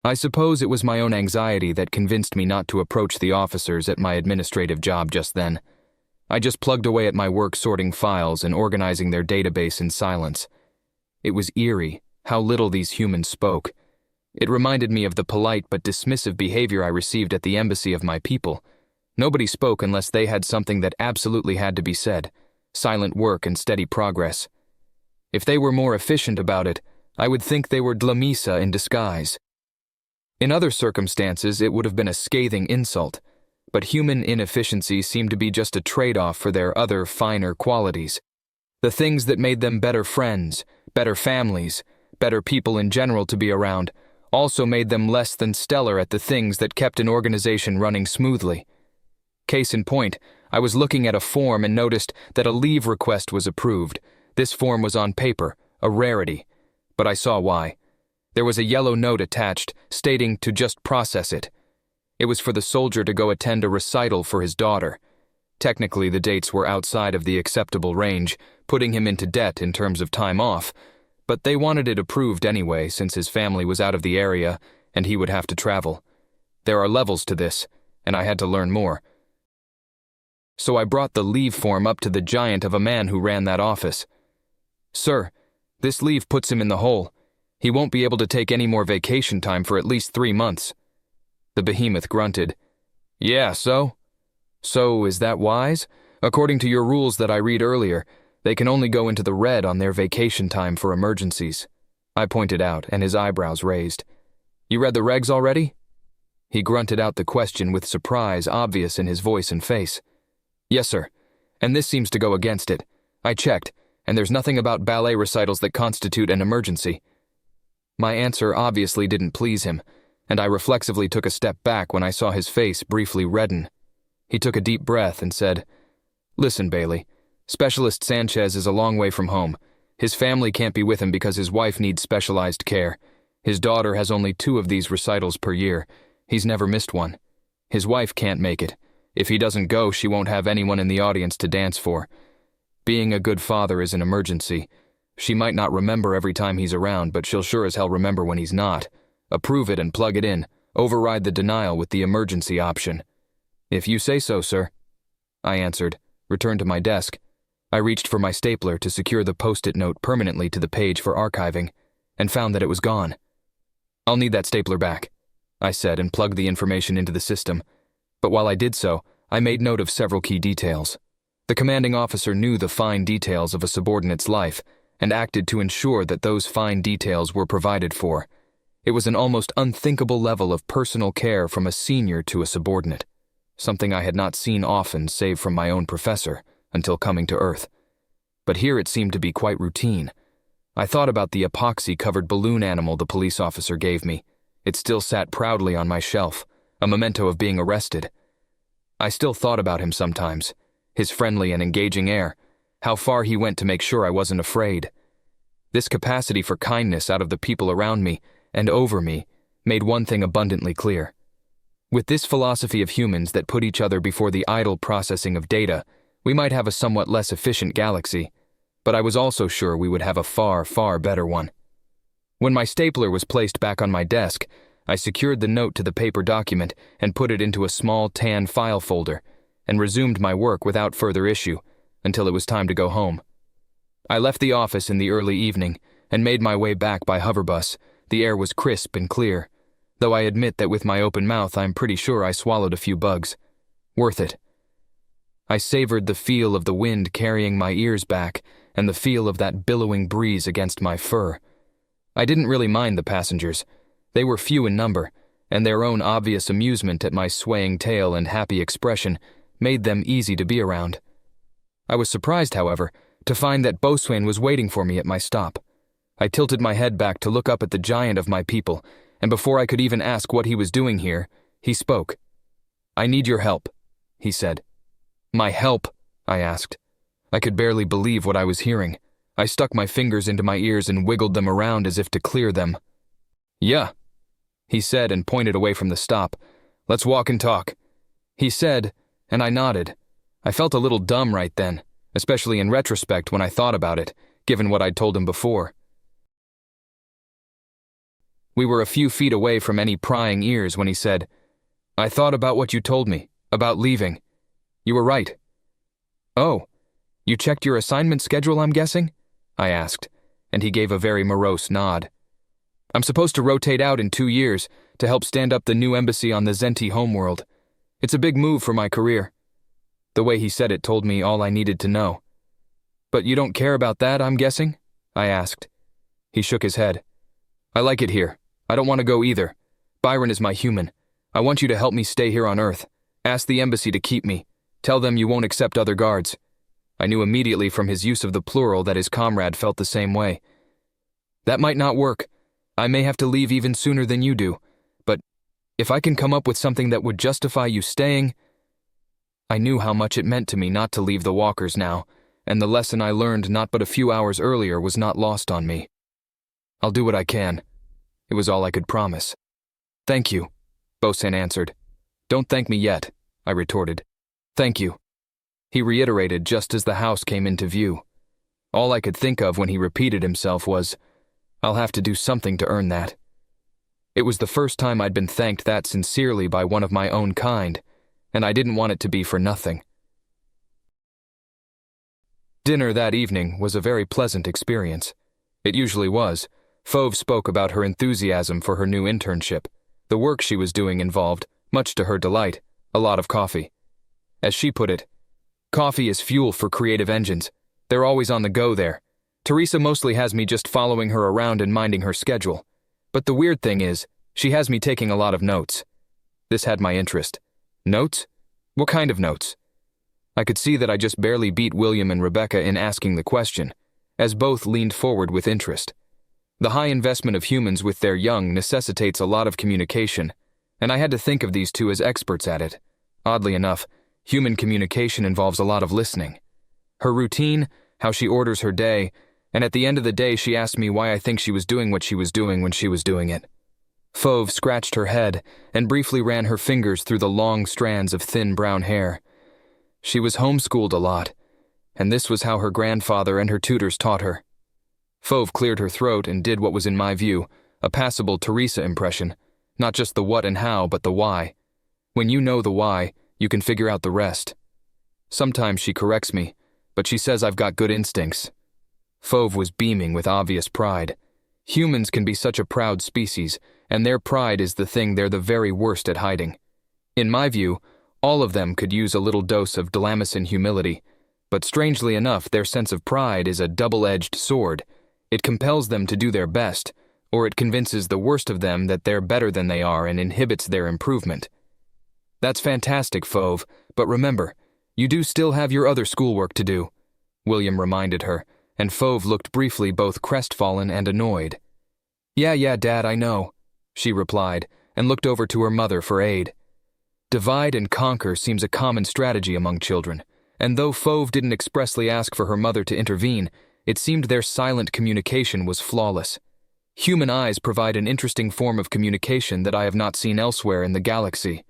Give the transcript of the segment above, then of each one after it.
I suppose it was my own anxiety that convinced me not to approach the officers at my administrative job just then. I just plugged away at my work sorting files and organizing their database in silence. It was eerie how little these humans spoke. It reminded me of the polite but dismissive behavior I received at the embassy of my people. Nobody spoke unless they had something that absolutely had to be said. Silent work and steady progress. If they were more efficient about it, I would think they were Dlamisa in disguise. In other circumstances, it would have been a scathing insult, but human inefficiency seemed to be just a trade-off for their other finer qualities. The things that made them better friends, better families, better people in general to be around, also made them less than stellar at the things that kept an organization running smoothly. Case in point, I was looking at a form and noticed that a leave request was approved. This form was on paper, a rarity, but I saw why. There was a yellow note attached, stating to just process it. It was for the soldier to go attend a recital for his daughter. Technically, the dates were outside of the acceptable range, putting him into debt in terms of time off, but they wanted it approved anyway since his family was out of the area and he would have to travel. There are levels to this, and I had to learn more. So I brought the leave form up to the giant of a man who ran that office. "Sir, this leave puts him in the hole. He won't be able to take any more vacation time for at least 3 months. The behemoth grunted. "Yeah, so? So, is that wise? According to your rules that I read earlier, they can only go into the red on their vacation time for emergencies." I pointed out, and his eyebrows raised. "You read the regs already?" He grunted out the question with surprise obvious in his voice and face. "Yes, sir. And this seems to go against it. I checked, and there's nothing about ballet recitals that constitute an emergency." My answer obviously didn't please him, and I reflexively took a step back when I saw his face briefly redden. He took a deep breath and said, "Listen, Bailey, Specialist Sanchez is a long way from home. His family can't be with him because his wife needs specialized care. His daughter has only 2 of these recitals per year. He's never missed one. His wife can't make it. If he doesn't go, she won't have anyone in the audience to dance for. Being a good father is an emergency. She might not remember every time he's around, but she'll sure as hell remember when he's not. Approve it and plug it in. Override the denial with the emergency option." "If you say so, sir," I answered, returned to my desk. I reached for my stapler to secure the post-it note permanently to the page for archiving, and found that it was gone. "I'll need that stapler back," I said, and plugged the information into the system. But while I did so, I made note of several key details. The commanding officer knew the fine details of a subordinate's life, and acted to ensure that those fine details were provided for. It was an almost unthinkable level of personal care from a senior to a subordinate, something I had not seen often save from my own professor until coming to Earth. But here it seemed to be quite routine. I thought about the epoxy-covered balloon animal the police officer gave me. It still sat proudly on my shelf, a memento of being arrested. I still thought about him sometimes, his friendly and engaging air, how far he went to make sure I wasn't afraid. This capacity for kindness out of the people around me and over me made one thing abundantly clear. With this philosophy of humans that put each other before the idle processing of data, we might have a somewhat less efficient galaxy, but I was also sure we would have a far, far better one. When my stapler was placed back on my desk, I secured the note to the paper document and put it into a small tan file folder, and resumed my work without further issue until it was time to go home. I left the office in the early evening and made my way back by hoverbus. The air was crisp and clear, though I admit that with my open mouth I'm pretty sure I swallowed a few bugs. Worth it. I savored the feel of the wind carrying my ears back and the feel of that billowing breeze against my fur. I didn't really mind the passengers. They were few in number, and their own obvious amusement at my swaying tail and happy expression made them easy to be around. I was surprised, however, to find that Boatswain was waiting for me at my stop. I tilted my head back to look up at the giant of my people, and before I could even ask what he was doing here, he spoke. "I need your help," he said. "My help?" I asked. I could barely believe what I was hearing. I stuck my fingers into my ears and wiggled them around as if to clear them. "Yeah," he said and pointed away from the stop. "Let's walk and talk." He said, and I nodded. I felt a little dumb right then, especially in retrospect when I thought about it, given what I'd told him before. We were a few feet away from any prying ears when he said, "I thought about what you told me, about leaving. You were right." "Oh, you checked your assignment schedule, I'm guessing?" I asked, and he gave a very morose nod. "I'm supposed to rotate out in 2 years to help stand up the new embassy on the Zenti homeworld. It's a big move for my career." The way he said it told me all I needed to know. "But you don't care about that, I'm guessing?" I asked. He shook his head. "I like it here. I don't want to go either. Byron is my human. I want you to help me stay here on Earth. Ask the embassy to keep me. Tell them you won't accept other guards." I knew immediately from his use of the plural that his comrade felt the same way. "That might not work. I may have to leave even sooner than you do. But if I can come up with something that would justify you staying..." I knew how much it meant to me not to leave the walkers now, and the lesson I learned not but a few hours earlier was not lost on me. "I'll do what I can." It was all I could promise. "Thank you," Bosun answered. "Don't thank me yet," I retorted. "Thank you," he reiterated just as the house came into view. All I could think of when he repeated himself was, "I'll have to do something to earn that." It was the first time I'd been thanked that sincerely by one of my own kind, and I didn't want it to be for nothing. Dinner that evening was a very pleasant experience. It usually was. Fauve spoke about her enthusiasm for her new internship. The work she was doing involved, much to her delight, a lot of coffee. As she put it, "Coffee is fuel for creative engines. They're always on the go there. Teresa mostly has me just following her around and minding her schedule. But the weird thing is, she has me taking a lot of notes." This had my interest. Notes? What kind of notes? I could see that I just barely beat William and Rebecca in asking the question, as both leaned forward with interest. The high investment of humans with their young necessitates a lot of communication, and I had to think of these two as experts at it. Oddly enough, human communication involves a lot of listening. Her routine, how she orders her day, and at the end of the day she asked me why I think she was doing what she was doing when she was doing it. Fauve scratched her head and briefly ran her fingers through the long strands of thin brown hair. She was homeschooled a lot, and this was how her grandfather and her tutors taught her. Fauve cleared her throat and did what was in my view a passable Teresa impression, not just the what and how, but the why. When you know the why, you can figure out the rest. Sometimes she corrects me, but she says I've got good instincts. Fauve was beaming with obvious pride. Humans can be such a proud species, and their pride is the thing they're the very worst at hiding. In my view, all of them could use a little dose of Dlamacin humility, but strangely enough, their sense of pride is a double-edged sword. It compels them to do their best, or it convinces the worst of them that they're better than they are and inhibits their improvement. That's fantastic, Fauve, but remember, you do still have your other schoolwork to do, William reminded her, and Fauve looked briefly both crestfallen and annoyed. Yeah, Dad, I know, she replied, and looked over to her mother for aid. Divide and conquer seems a common strategy among children, and though Fauve didn't expressly ask for her mother to intervene, it seemed their silent communication was flawless. Human eyes provide an interesting form of communication that I have not seen elsewhere in the galaxy.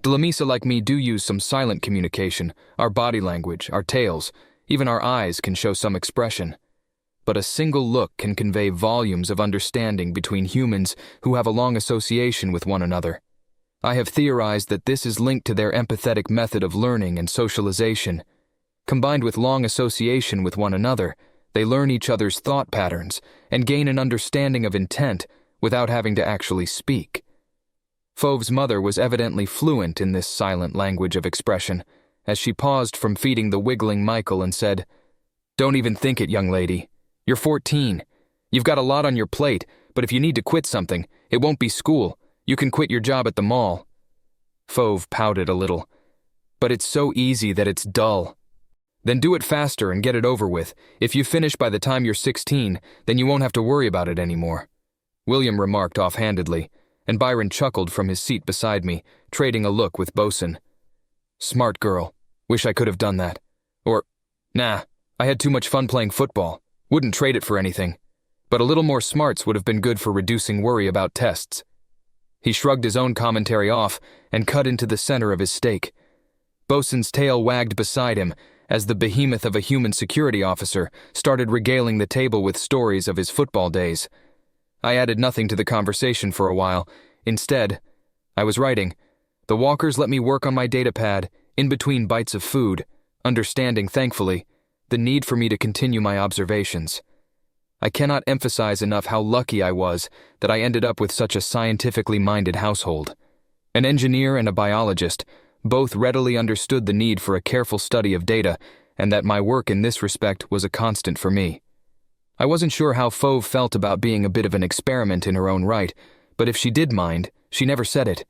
Dlamisa like me do use some silent communication, our body language, our tails, even our eyes can show some expression. But a single look can convey volumes of understanding between humans who have a long association with one another. I have theorized that this is linked to their empathetic method of learning and socialization. Combined with long association with one another, they learn each other's thought patterns and gain an understanding of intent without having to actually speak. Fauve's mother was evidently fluent in this silent language of expression, as she paused from feeding the wiggling Michael and said, "Don't even think it, young lady. You're 14. You've got a lot on your plate, but if you need to quit something, it won't be school. You can quit your job at the mall." Fauve pouted a little. "But it's so easy that it's dull." "Then do it faster and get it over with. If you finish by the time you're 16, then you won't have to worry about it anymore," William remarked offhandedly, and Byron chuckled from his seat beside me, trading a look with Bosun. "Smart girl. Wish I could have done that. Or, nah, I had too much fun playing football. Wouldn't trade it for anything. But a little more smarts would have been good for reducing worry about tests." He shrugged his own commentary off and cut into the center of his steak. Bosun's tail wagged beside him as the behemoth of a human security officer started regaling the table with stories of his football days. I added nothing to the conversation for a while. Instead, I was writing. The walkers let me work on my datapad, in between bites of food, understanding, thankfully, the need for me to continue my observations. I cannot emphasize enough how lucky I was that I ended up with such a scientifically minded household. An engineer and a biologist both readily understood the need for a careful study of data, and that my work in this respect was a constant for me. I wasn't sure how Fauve felt about being a bit of an experiment in her own right, but if she did mind, she never said it.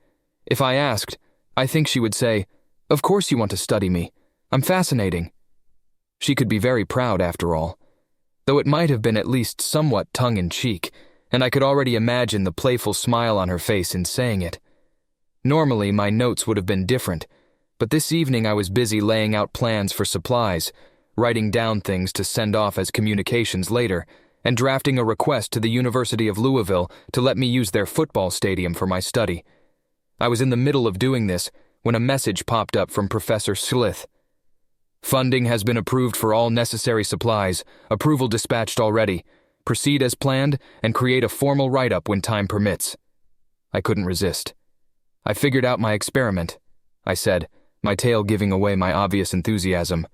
If I asked, I think she would say, "Of course you want to study me. I'm fascinating." She could be very proud after all, though it might have been at least somewhat tongue-in-cheek, and I could already imagine the playful smile on her face in saying it. Normally, my notes would have been different, but this evening I was busy laying out plans for supplies, writing down things to send off as communications later, and drafting a request to the University of Louisville to let me use their football stadium for my study. I was in the middle of doing this when a message popped up from Professor Slith. "Funding has been approved for all necessary supplies, approval dispatched already. Proceed as planned and create a formal write-up when time permits." I couldn't resist. "I figured out my experiment," I said, my tale giving away my obvious enthusiasm.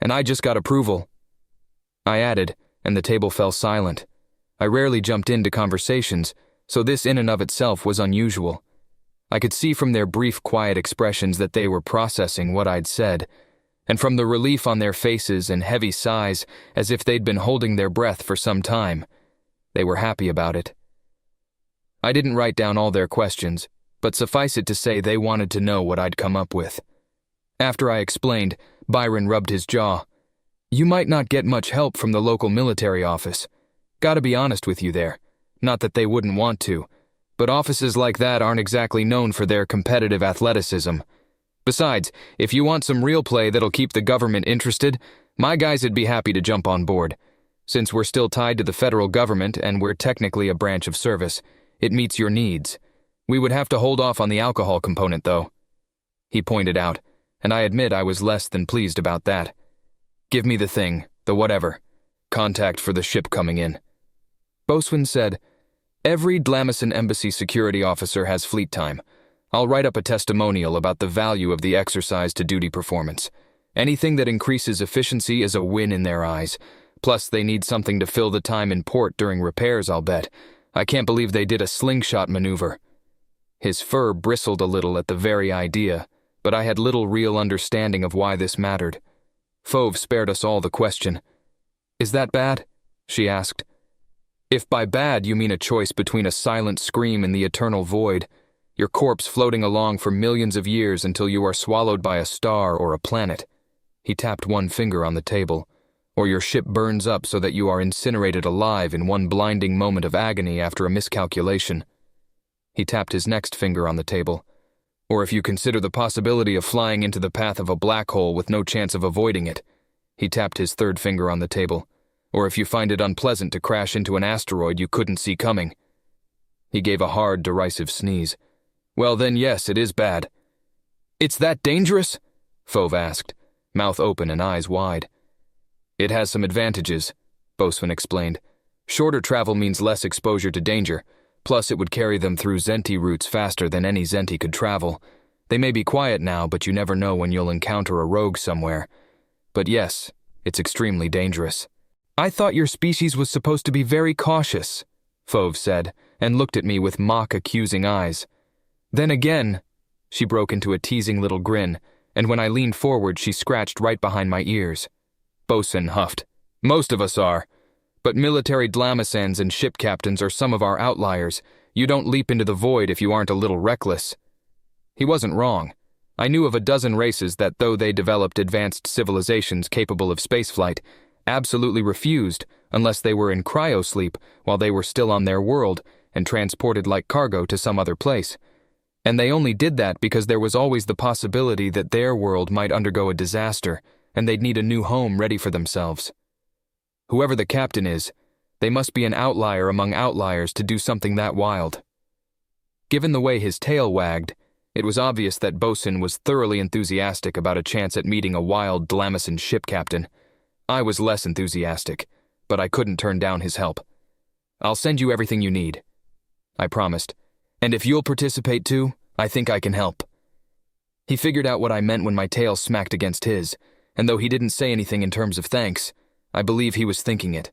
"And I just got approval." I added, and the table fell silent. I rarely jumped into conversations, so this in and of itself was unusual. I could see from their brief, quiet expressions that they were processing what I'd said, and from the relief on their faces and heavy sighs as if they'd been holding their breath for some time. They were happy about it. I didn't write down all their questions, but suffice it to say they wanted to know what I'd come up with. After I explained, Byron rubbed his jaw. "You might not get much help from the local military office. Gotta be honest with you there. Not that they wouldn't want to, but offices like that aren't exactly known for their competitive athleticism. Besides, if you want some real play that'll keep the government interested, my guys would be happy to jump on board. Since we're still tied to the federal government and we're technically a branch of service, it meets your needs. We would have to hold off on the alcohol component, though," he pointed out, and I admit I was less than pleased about that. "Give me the thing, the whatever. Contact for the ship coming in." Bosun said, "Every Dlamacin embassy security officer has fleet time. I'll write up a testimonial about the value of the exercise to duty performance. Anything that increases efficiency is a win in their eyes. Plus, they need something to fill the time in port during repairs, I'll bet. I can't believe they did a slingshot maneuver." His fur bristled a little at the very idea, but I had little real understanding of why this mattered. Fauve spared us all the question. "Is that bad?" she asked. "If by bad you mean a choice between a silent scream in the eternal void, your corpse floating along for millions of years until you are swallowed by a star or a planet," he tapped one finger on the table, "or your ship burns up so that you are incinerated alive in one blinding moment of agony after a miscalculation." He tapped his next finger on the table. "Or if you consider the possibility of flying into the path of a black hole with no chance of avoiding it," he tapped his third finger on the table. "Or if you find it unpleasant to crash into an asteroid you couldn't see coming." He gave a hard, derisive sneeze. "Well then, yes, it is bad." "It's that dangerous?" Fauve asked, mouth open and eyes wide. "It has some advantages," Bosun explained. "Shorter travel means less exposure to danger. Plus, it would carry them through Zenti routes faster than any Zenti could travel. They may be quiet now, but you never know when you'll encounter a rogue somewhere. But yes, it's extremely dangerous." "I thought your species was supposed to be very cautious," Fauve said, and looked at me with mock-accusing eyes. "Then again," she broke into a teasing little grin, and when I leaned forward she scratched right behind my ears. Bosun huffed. "Most of us are. But military Dlamacans and ship captains are some of our outliers. You don't leap into the void if you aren't a little reckless." He wasn't wrong. I knew of a dozen races that, though they developed advanced civilizations capable of spaceflight, absolutely refused unless they were in cryosleep while they were still on their world and transported like cargo to some other place. And they only did that because there was always the possibility that their world might undergo a disaster and they'd need a new home ready for themselves. Whoever the captain is, they must be an outlier among outliers to do something that wild. Given the way his tail wagged, it was obvious that Bosun was thoroughly enthusiastic about a chance at meeting a wild Dlamacin ship captain. I was less enthusiastic, but I couldn't turn down his help. I'll send you everything you need, I promised. And if you'll participate too, I think I can help. He figured out what I meant when my tail smacked against his, and though he didn't say anything in terms of thanks, I believe he was thinking it.